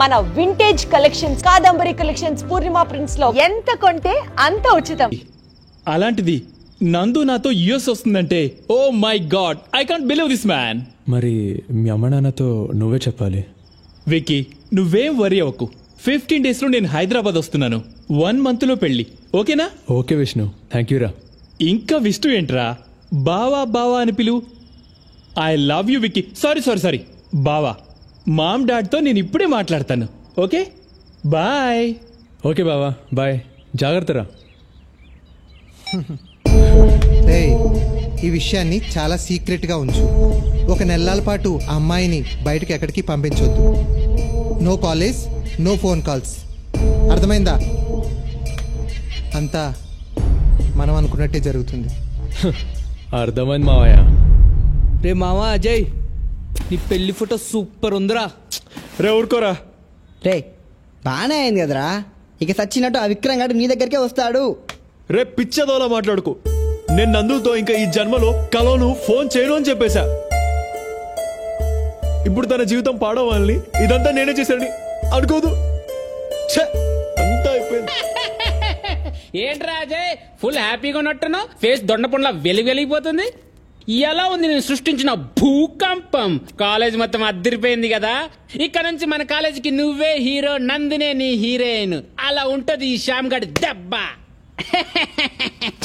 మన vintage collections Kadambari collections పూర్ణిమ prints లో ఎంత కొంటే అంత ఉచితం. అలాంటిది నందు నాతో యూఎస్ వస్తుందంటే oh my God, I can't believe this man. మరి మీ అమ్మ నాన్నతో నువ్వే చెప్పాలి. విక్కీ, నువ్వేం వరి అవ్వకు. 15 days లో నేను హైదరాబాద్ వస్తున్నాను. 1 month లో పెళ్లి, ఓకేనా? ఓకే విష్ణు, థ్యాంక్ యూ రా. ఇంకా విష్ణు ఏంట్రా, బావా బావా అని పిలువు. I love you Vicky. Sorry బావా. మామ్ డాడ్తో నేను ఇప్పుడే మాట్లాడతాను. Okay bye. ఓకే బావా, బాయ్. జాగ్రత్తరా. ఈ విషయాన్ని చాలా సీక్రెట్గా ఉంచు. 1 నెలల పాటు ఆ అమ్మాయిని బయటకు ఎక్కడికి పంపించొద్దు. No college, no phone calls, అర్థమైందా? అంతా మనం అనుకున్నట్టే జరుగుతుంది. అర్థమైంది మావయ్య. రే మావా అజయ్, నీ పెళ్లి ఫోటో సూపర్ ఉందిరా. రే ఊరుకోరా. రే బానే అయింది కదరా, ఇక సచ్చినట్టు ఆ విక్రమ్ గారు నీ దగ్గరికే వస్తాడు. రే పిచ్చదోలా మాట్లాడుకో. నేను నందుతో ఇంకా ఈ జన్మలో కలోను ఫోన్ చేయను అని చెప్పేశా. ఇప్పుడు తన జీవితం పాడవాలని ఇదంతా నేనే చేశానని అనుకోదు. అంతా అయిపోయింది. ఏంట్రా అజయ్, ఫుల్ హ్యాపీగా ఉన్నట్టున్నావు. ఫేస్ దొండపండ్లా వెలిగిపోతుంది. ఎలా ఉంది నేను సృష్టించిన భూకంపం? కాలేజ్ మొత్తం అద్దరిపోయింది కదా. ఇక్కడ నుంచి మన కాలేజీకి నువ్వే హీరో, నందినే నీ హీరోయిన్. అలా ఉంటది ఈ శ్యామ్ గడి దెబ్బ.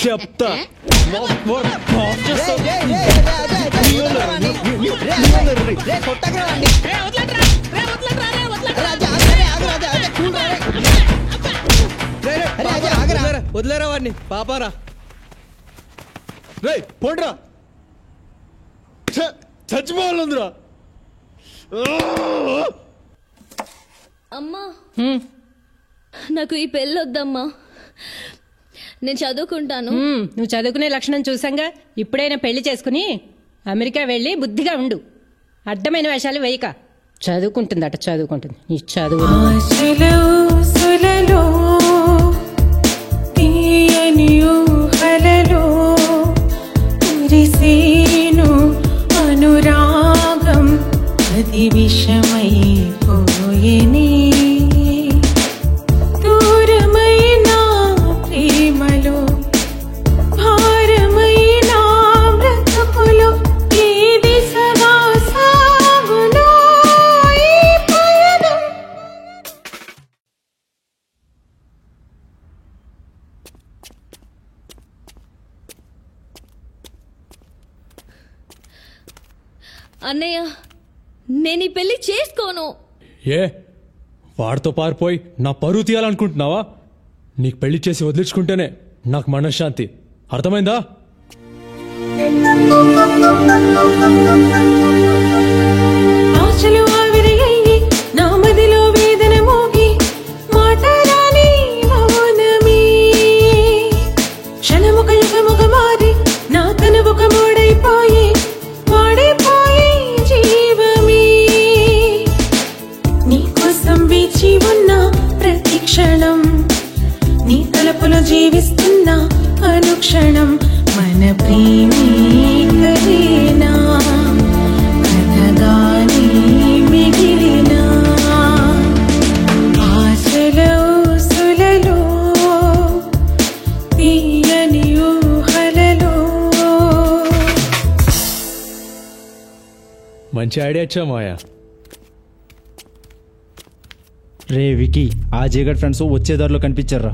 చెప్తా. వదిలేరా వాడిని, పాపారా. రే పోండ్రా, చచ్చిపోవాలందురా. అమ్మా, నాకు ఈ పెళ్ళి వద్దమ్మా, నేను చదువుకుంటాను. నువ్వు చదువుకునే లక్షణం చూసాంగా. ఇప్పుడైనా పెళ్లి చేసుకుని అమెరికా వెళ్ళి బుద్ధిగా ఉండు. అడ్డమైన వేషాలు వేయక. చదువుకుంటుందట, చదువుకుంటుంది. ఈ చదువు అనురాగం అది విషమైపోయేనే. దూరమైన ప్రేమలో భారమైన బ్రతుకులో ఏది సదా సాగులో ఈ పయనం. అన్నయ్య, నేను ఈ పెళ్లి చేసుకోను. ఏ వాడితో పారిపోయి నా పరువు తీయాలనుకుంటున్నావా? నీకు పెళ్లి చేసి వదిలించుకుంటేనే నాకు మనశ్శాంతి, అర్థమైందా? ఆశలు ఆవిరయ్యి నా మదిలో వేదన మోగి మాటరాని మౌనమే. క్షణముక యుగముగ మారి నా కనుబొక మోడైపోయి వాడిపోయి జీవమే. నీ కోసం వేచి ఉన్న ప్రతి క్షణం, నీ తలపులో జీవిస్తున్న అనుక్షణం మన ప్రేమే కలేనా కథగానే మిగిలినా. ఆశల ఊసులలో తీయని ఊహలలో. మంచి ఐడియా ఇచ్చా మాయా. రే వికీ, ఆ జేగడ్ ఫ్రెండ్స్ వచ్చే దారిలో కనిపించారా,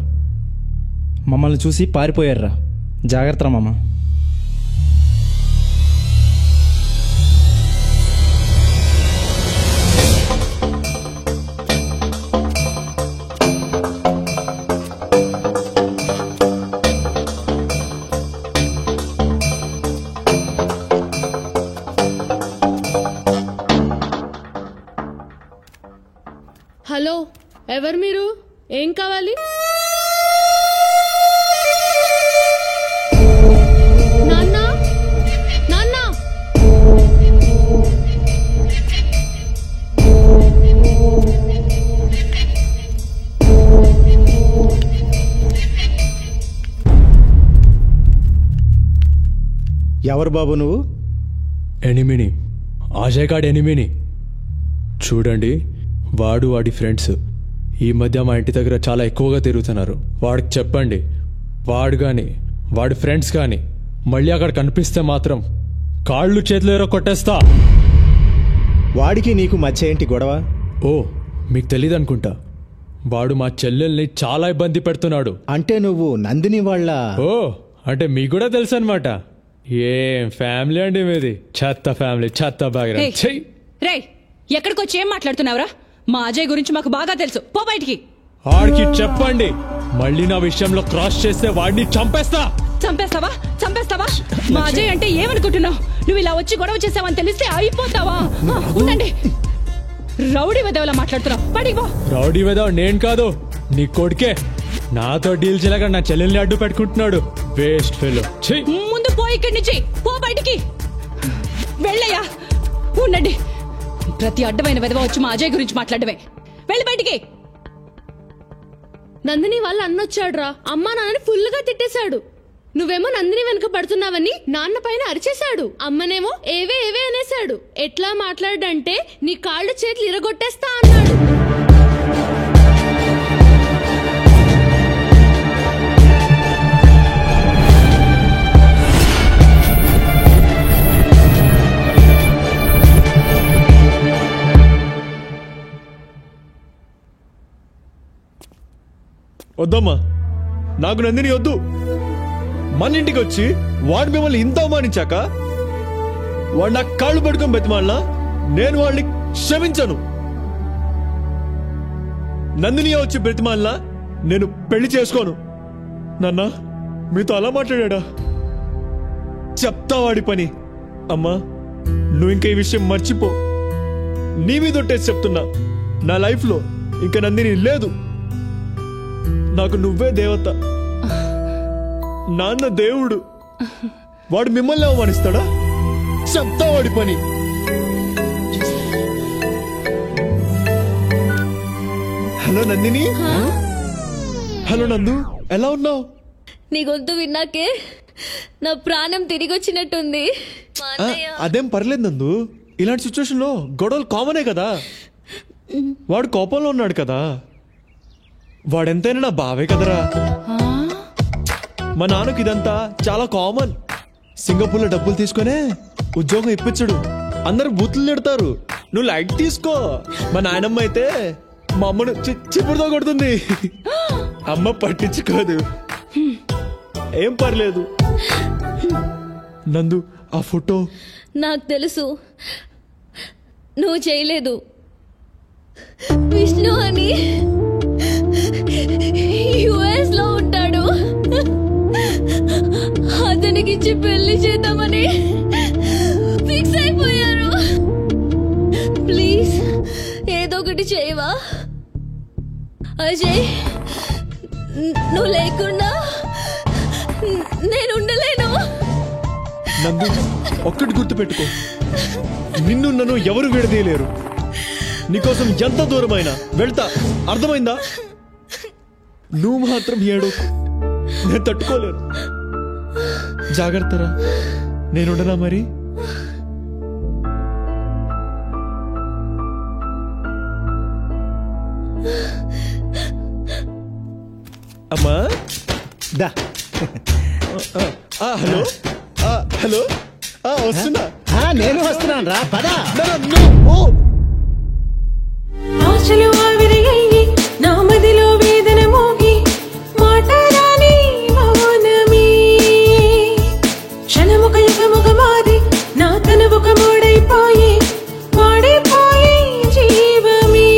మమ్మల్ని చూసి పారిపోయారా. జాగ్రత్త మామ. హలో, ఎవరు మీరు? ఏం కావాలి? నాన్న, నాన్న. ఎవరు బాబు నువ్వు? ఎనిమిని, అజయ్ గాడ్ ఎనిమిని. చూడండి, వాడు వాడి ఫ్రెండ్స్ ఈ మధ్య మా ఇంటి దగ్గర చాలా ఎక్కువగా తిరుగుతున్నారు. వాడికి చెప్పండి, వాడు కానీ వాడి ఫ్రెండ్స్ కానీ మళ్ళీ అక్కడ కనిపిస్తే మాత్రం కాళ్ళు చేతులు ఎరో కొట్టేస్తా. వాడికి నీకు మధ్య ఏంటి గొడవ? ఓ, మీకు తెలీదు అనుకుంటా. వాడు మా చెల్లెల్ని చాలా ఇబ్బంది పెడుతున్నాడు. అంటే నువ్వు నందిని వాళ్ళ? ఓ, అంటే మీకు కూడా తెలుసు అనమాట. ఏం ఫ్యామిలీ అండి మీది, చెత్త ఫ్యామిలీ, చెత్త బ్యాక్గ్రౌండ్. రేయ్, ఎక్కడికొచ్చి ఏం మాట్లాడుతున్నావురా? మా అజయ్ గురించి మాకు బాగా తెలుసు, పో బయటికి. వాడికి చెప్పండి, మళ్ళీ నా విషయంలో క్రాస్ చేస్తే వాడిని చంపేస్తా. చంపేస్తావా? చంపేస్తావా? మా అజయ్ అంటే ఏమనుకుంటున్నావు? నువ్వు ఇలా వచ్చి గొడవ చేసావని తెలిస్తే అయిపోతావా? ఉండండి, రౌడీ వెదవలా మాట్లాడుతున్నావు, బయటికి పో. రౌడీ వెదవ నేను కాదు, నీ కొడుకే. నాతో డీల్ చేయలేక నా చెల్లెల్ని అడ్డు పెట్టుకుంటున్నాడు. Waste fellow. ముందు పో ఇక్కడి నుంచి, పో బయటికి. వెళ్ళయ్యా. ఉండండి, ప్రతి అడ్డమైన వెదవ వచ్చి మా అజయ్ గురించి మాట్లాడమే. వెళ్ళి బయటికి. నందిని వాళ్ళ అన్నొచ్చాడురా, అమ్మా నాన్నని ఫుల్ గా తిట్టేశాడు. నువ్వేమో నందిని వెనుక పడుతున్నావని నాన్న పైన అరిచేశాడు, అమ్మనేమో ఏవే ఏవే అనేశాడు. ఎట్లా మాట్లాడంటే నీ కాళ్ళు చేతులు ఇరగొట్టేస్తా అన్నాడు. వద్దమ్మా, నాకు నందిని వద్దు. మన ఇంటికి వచ్చి వాడు మిమ్మల్ని ఇంత అవమానించాక వాడు నాకు కాళ్ళు పట్టుకొని బతిమాలినా నేను వాడిని క్షమించను. నందిని వచ్చి బ్రతిమాలినా నేను పెళ్లి చేసుకోను. నాన్న మీతో అలా మాట్లాడా? చెప్తా వాడి పని. అమ్మా, నువ్వు ఇంకా ఈ విషయం మర్చిపో. నీ మీద ఒట్టేసి చెప్తున్నా, నా లైఫ్లో ఇంకా నందిని లేదు. నాకు నువ్వే దేవత, నాన్న దేవుడు. వాడు మిమ్మల్ని అవమానిస్తాడా? చెప్తా వాడి పని. హలో నందిని. హలో నందు, ఎలా ఉన్నావు? నీ గొంతు విన్నాకే నా ప్రాణం తిరిగి వచ్చినట్టుంది. అదేం పర్లేదు నందు, ఇలాంటి సిచ్యువేషన్ లో గొడవలు కామనే కదా. వాడు కోపంలో ఉన్నాడు కదా. వాడెంతైనా నా బావే కదరా. మా నాన్నకి ఇదంతా చాలా కామన్. సింగపూర్లో డబ్బులు తీసుకునే ఉద్యోగం ఇప్పించడు, అందరు బూతులు తిడతారు. నువ్వు లైట్ తీసుకో. మా నాయనమ్మ అయితే మా అమ్మను చిప్పుడుతో కొడుతుంది. అమ్మ పట్టించుకోదు. ఏం పర్లేదు. నందు, ఆ ఫోటో నాకు తెలుసు నువ్వు చేయలేదు. విష్ణు అని యుఎస్ లో ఉంటాడు, అతనికి ఇచ్చి పెళ్లి చేద్దామని ఫిక్స్ అయిపోయారు. ప్లీజ్ ఏదో ఒకటి చేయవా అజయ్? నువ్వు లేకుండా నేను ఉండలేను. నందు, ఒక్కటి గుర్తు పెట్టుకో, నిన్ను నన్ను ఎవరు విడదీయలేరు. నీకోసం ఎంత దూరమైనా వెళ్తా, అర్థమైందా? నువ్వు మాత్రం ఏడోకు, నేను తట్టుకోలేను. జాగ్రత్తరా, నేనుండనా మరి? అమ్మా దా. హలో హలో, వస్తున్నా. నేను వస్తున్నాను రా, పద. ఆశలు ఆవిరయ్యి నా మదిలో వేదన మోగి మాటరాని మౌనమే క్షణముక యుగముగ మారి నా తనువుక మూడైపోయి వాడిపోయి జీవమే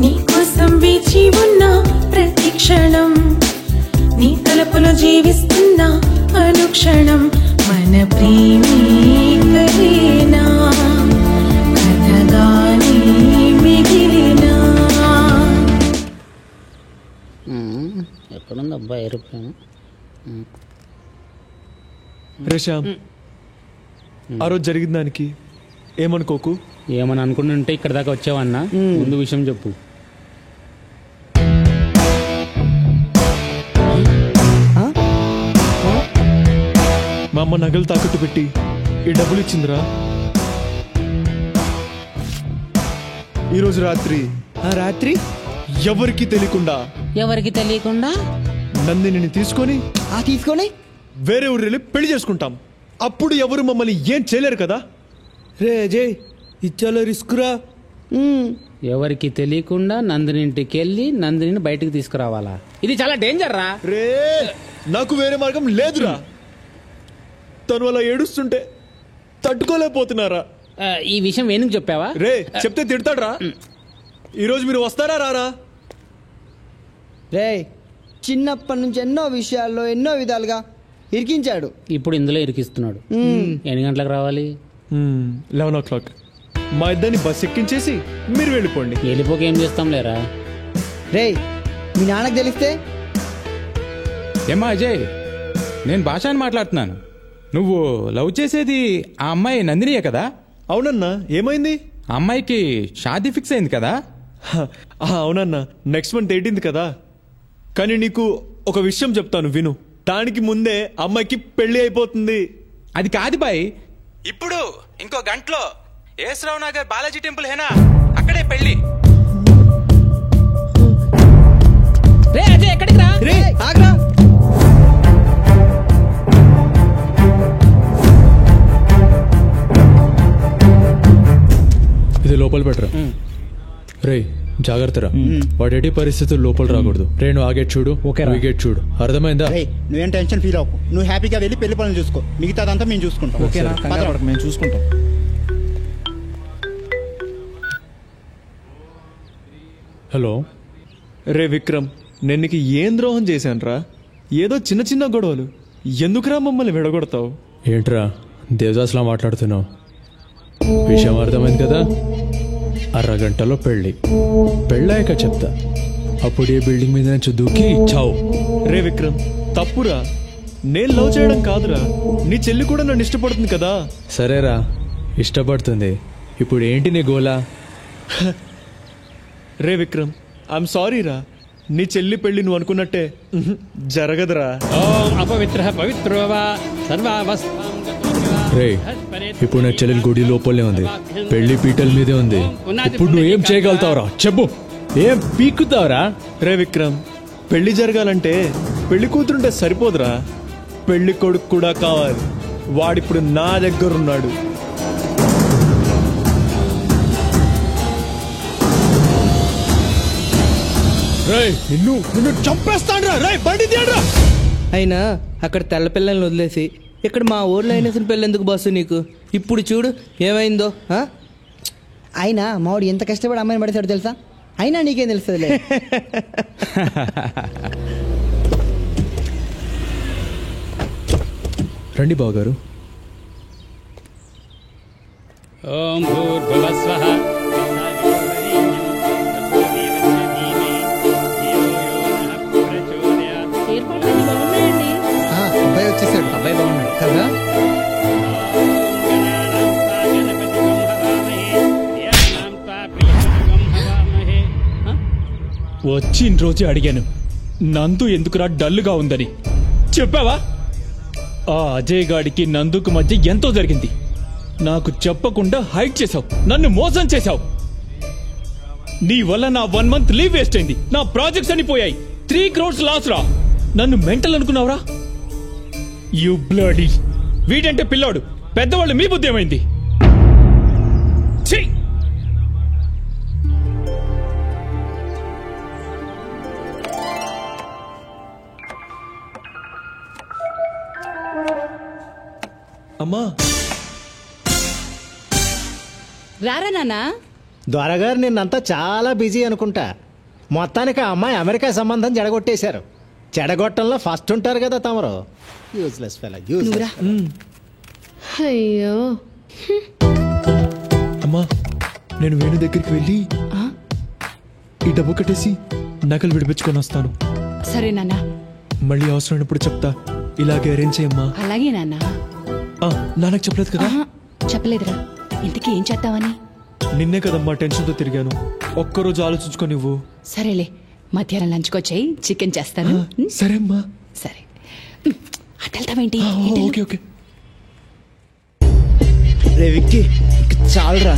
నీకోసం వేచి ఉన్న ప్రతి క్షణం నీ తలుపులో జీవిస్తున్న అనుక్షణం మన ప్రేమే కలేనా కథగానే మిగిలినా. ఎక్కడుంది అబ్బాయి ఏరోప్లేన్? రేషామ్, ఆ రోజు జరిగిన దానికి ఏమనుకోకు. ఏమని అనుకుంటుంటే ఇక్కడ దాకా వచ్చావన్నా? ముందు విషయం చెప్పు. మా అమ్మ నగలు తాకట్టు పెట్టి ఈ డబ్బులు ఇచ్చిందిరా. ఈరోజు రాత్రి రాత్రి ఎవరికి తెలియకుండా నందిని తీసుకొని వేరే ఊరు వెళ్ళి పెళ్లి చేసుకుంటాం. అప్పుడు ఎవరు మమ్మల్ని ఏం చేయలేరు కదా. రే అజయ్ ఇచ్చాలో రిస్క్ రా. ఎవరికి తెలియకుండా నందిని ఇంటికి వెళ్ళి నందిని బయటకు తీసుకురావాలా? ఇది చాలా డేంజర్ రా. రే నాకు వేరే మార్గం లేదురా. తను అలా ఏడుస్తుంటే తట్టుకోలేకపోతున్నారా. ఈ విషయం వేణుకు చెప్పావా? రే చెప్తే తిడతాడ్రా. ఈరోజు మీరు వస్తారా రారా? రే చిన్నప్పటి నుంచి ఎన్నో విషయాల్లో ఎన్నో విధాలుగా ఇరికించాడు. ఇప్పుడు ఇందులో ఇరికిస్తున్నాడు. ఎన్ని గంటలకు రావాలి? 11 o'clock. మా ఇద్దరిని బస్ ఎక్కించేసి మీరు వెళ్ళిపోండి. వెళ్ళిపోక ఏం చేస్తాం లేరా. రే మీ నాన్నకు తెలిస్తే? ఏమ్మా అజయ్, నేను భాష అని మాట్లాడుతున్నాను. నువ్వు లవ్ చేసేది ఆ అమ్మాయి నందినియే కదా? అవునన్నా, ఏమైంది? ఆ అమ్మాయికి షాదీ ఫిక్స్ అయింది కదా? అవునన్నా, నెక్స్ట్ మంత్ 18th కదా. కానీ నీకు ఒక విషయం చెప్తాను విను. దానికి ముందే అమ్మాయికి పెళ్లి అయిపోతుంది. అది కాదు బాయ్, ఇప్పుడు ఇంకో గంటలో ఏసరావు నగర్ బాలాజీ టెంపుల్ హేనా, అక్కడే పెళ్లి. రే అజయ్ ఎక్కడికి రా? రే ఆగ్రా. ఇది లోపల పెట్టరా. రే జాగ్రత్తరా, వాడు ఎట్టి పరిస్థితులు లోపల రాకూడదు. రే నువ్వు ఆ గేట్ చూడు, ఈ గేట్ చూడు, అర్థమైందా? నువ్వేం టెన్షన్ ఫీల్ అవ్వకు. నువ్వు హ్యాపీగా వెళ్ళి పెళ్లి పనులు చూసుకో. మిగతాదంతా మేము చూసుకుంటాం. ఓకేనా? మేము చూసుకుంటాం. హలో రే విక్రమ్, నేను నీకు ఏం ద్రోహం చేశానురా? ఏదో చిన్న చిన్న గొడవలు, ఎందుకురా మమ్మల్ని విడగొడతావు? ఏంట్రా దేవదాస్లా మాట్లాడుతున్నావు? విషయం అర్థమైంది కదా. అరగంటలో పెళ్ళాక చెప్తా. అప్పుడు ఏ బిల్డింగ్ మీద నుంచి దూకి చావు. రే విక్రమ్, తప్పురా. నేను లవ్ చేయడం కాదురా, నీ చెల్లి కూడా నన్ను ఇష్టపడుతుంది కదా. సరేరా, ఇష్టపడుతుంది. ఇప్పుడు ఏంటి నీ గోలా? రే విక్రమ్, ఐఎమ్ సారీ రా. నీ చెల్లి పెళ్లి నువ్వు అనుకున్నట్టే జరగదురా. అపవిత్ర పవిత్రోవా సర్వావస్థ. రే ఇప్పుడు నా చెల్లెలు గుడి లోపలే ఉంది, పెళ్లి పీటల మీదే ఉంది. ఇప్పుడు నువ్వు ఏం చేయగలుగుతావురా చెప్పు, ఏం పీక్కుతావురా? రే విక్రమ్, పెళ్లి జరగాలంటే పెళ్లి కూతురుంటే సరిపోదురా, పెళ్లి కొడుకు కూడా కావాలి. వాడిప్పుడు నా దగ్గరున్నాడు. నిన్ను చంపేస్తాడ్రా. రే బండి తీయడ్రా. అయినా అక్కడ తెల్ల పిల్లల్ని వదిలేసి ఇక్కడ మా ఊర్లో అయిన పిల్లలు ఎందుకు బస్సు నీకు? ఇప్పుడు చూడు ఏమైందో. అయినా మావాడు ఎంత కష్టపడి అమ్మాయిని పడేసాడు తెలుసా? అయినా నీకేం తెలుస్తుంది? రండి బావగారు. ఓం భూర్భువస్వః. అబ్బాయి వచ్చేసాడు. అబ్బాయి బాగున్నాడు కదా. వచ్చిన రోజే అడిగాను నందు ఎందుకురా డల్లుగా ఉందని. చెప్పావా? ఆ అజయ్ గాడికి నందుకు మధ్య ఎంతో జరిగింది. నాకు చెప్పకుండా హైడ్ చేశావు, నన్ను మోసం చేశావు. నీ వల్ల నా 1 month లీవ్ వేస్ట్ అయింది, నా ప్రాజెక్ట్స్ అని పోయాయి, 3 crores లాస్ రా. నన్ను మెంటల్ అనుకున్నావురా? You bloody. వీడంటే పిల్లాడు, పెద్దవాళ్ళు మీ బుద్ధి ఏమైంది? ఛీ! అమ్మా రారా నాన్నా. దొరగారు నిన్నంతా చాలా బిజీ అనుకుంటా. మొత్తానికి ఆ అమ్మాయి అమెరికా సంబంధం చెడగొట్టేశారు. చెడగొట్టంలో ఫస్ట్ ఉంటారు కదా తమరు. Useless fellow. అయ్యో అమ్మా, నేను వేణు దగ్గరికి వెళ్ళి ఈ డబ్బు కట్టేసి నగలు విడిపించుకొని వస్తాను. సరే నాన్న. మళ్ళీ అవసరమైనప్పుడు చెప్తా. ఇలాగే అరేంజ్ చేయమ్మా. అలాగే నాన్న. నాన్నకు చెప్పలేదు కదా? చెప్పలేదురా. ఇంతకీ ఏం చేద్దామని? నిన్నే కదమ్మా టెన్షన్తో తిరిగాను. ఒక్కరోజు ఆలోచించుకొని నువ్వు. సరేలే, మధ్యాహ్నం లంచ్కి వచ్చాయి, చికెన్ చేస్తాను. సరే అమ్మా. సరే, అటు వెళ్తావేంటి? Okay okay. రే విక్కీ, చాలురా.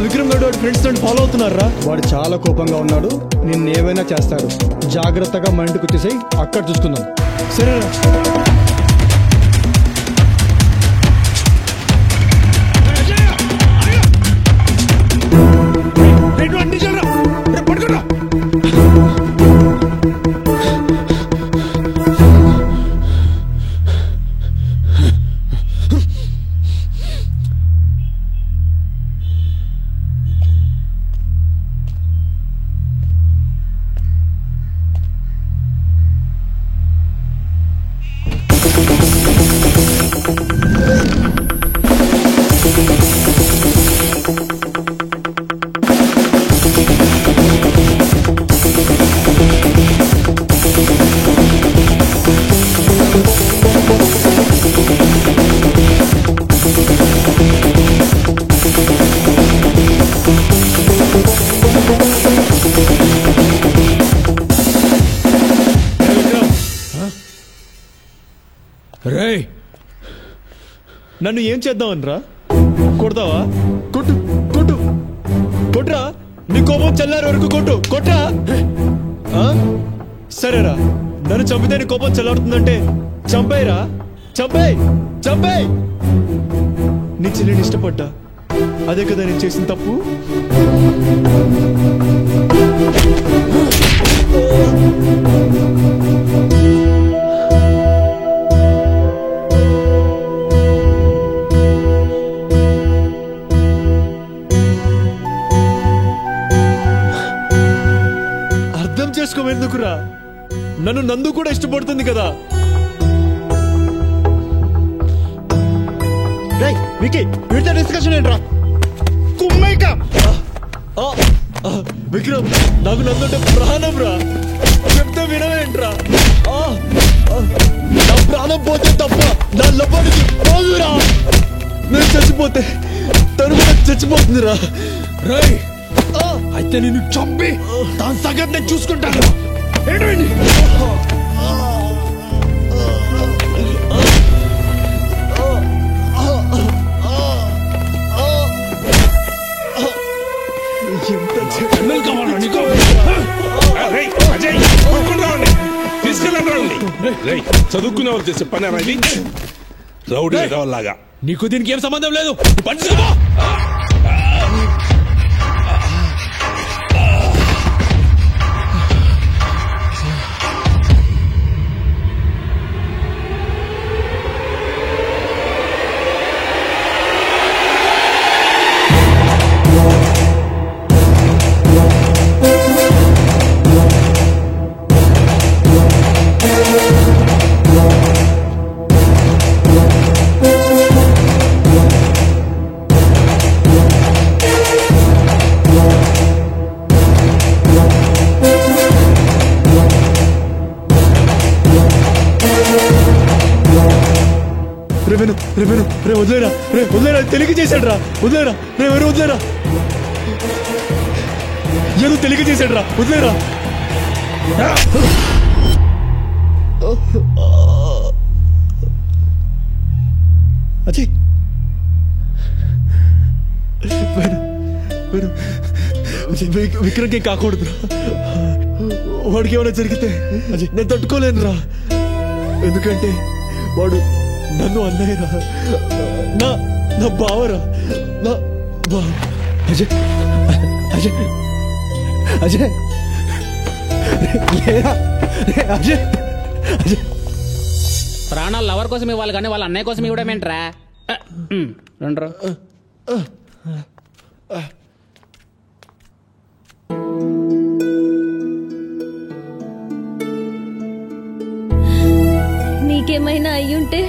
విక్రమ్ గడ్ వాడి ఫ్రెండ్స్ తోటి ఫాలో అవుతున్నారా? వాడు చాలా కోపంగా ఉన్నాడు, నిన్నేమైనా చేస్తాడు. జాగ్రత్తగా మా ఇంటికి వచ్చేసాయి, అక్కడ చూసుకుందాం. సరేరా. రేయ్, నన్ను ఏం చేద్దామనరా? కొడతావా? కొట్టు కొట్టు కొట్రా, నీ కోపం చల్లారి వరకు కొట్టు, కొట్రా. సరేరా, నన్ను చంపితే నీ కోపం చల్లారుతుందంటే చంపేయరా, చంపేయ్ చంపేయ్. నీ చెల్లిని ఇష్టపడ్డా, అదే కదా నేను చేసిన తప్పు. అర్థం చేసుకోవెందుకురా? నన్ను నందు కూడా ఇష్టపడుతుంది కదా. వికీ, వీటితో డిస్కషన్ ఏంట్రా? కుమ్మైకా. విక్రమ్, నాకు నందుంటే ప్రాణం రా, చెప్తే వినవేంట్రా? నా ప్రాణం పోతే తప్ప నా లోపలికి పోదురా. నేను చచ్చిపోతే తను కూడా చచ్చిపోతుందిరా. రై, అయితే నిన్ను చంపి దాని సంగతి నేను చూసుకుంటాను. ఏంటండి? చదువుకునే వాళ్ళు చేసే పని అనేది రౌడీ లాగా. నీకు దీనికి ఏం సంబంధం లేదు. వదిలేరా, రే వదిలేరా, తెలిగి చేశాడు రా, వదిలేరా, రే ఎవరు వదిలేరా, ఏదో తెలిగి చేశాడు రా, వదిలేరా. అజయ్, విక్రమ్కి కాకూడదు. వాడికి ఏమైనా జరిగితే అజయ్ నేను తట్టుకోలేను రా. ఎందుకంటే వాడు నన్ను అన్నయ్యరా, నా నా బావరా, నా బావ. అజయ్ అజయ్ అజయ్ అజయ్ అజయ్, ప్రాణాలు లవర్ కోసం ఇవ్వాలి కానీ వాళ్ళ అన్నయ్య కోసం ఇవ్వడమేంట్రా? రండ్రా. నీకేమైనా అయ్యుంటే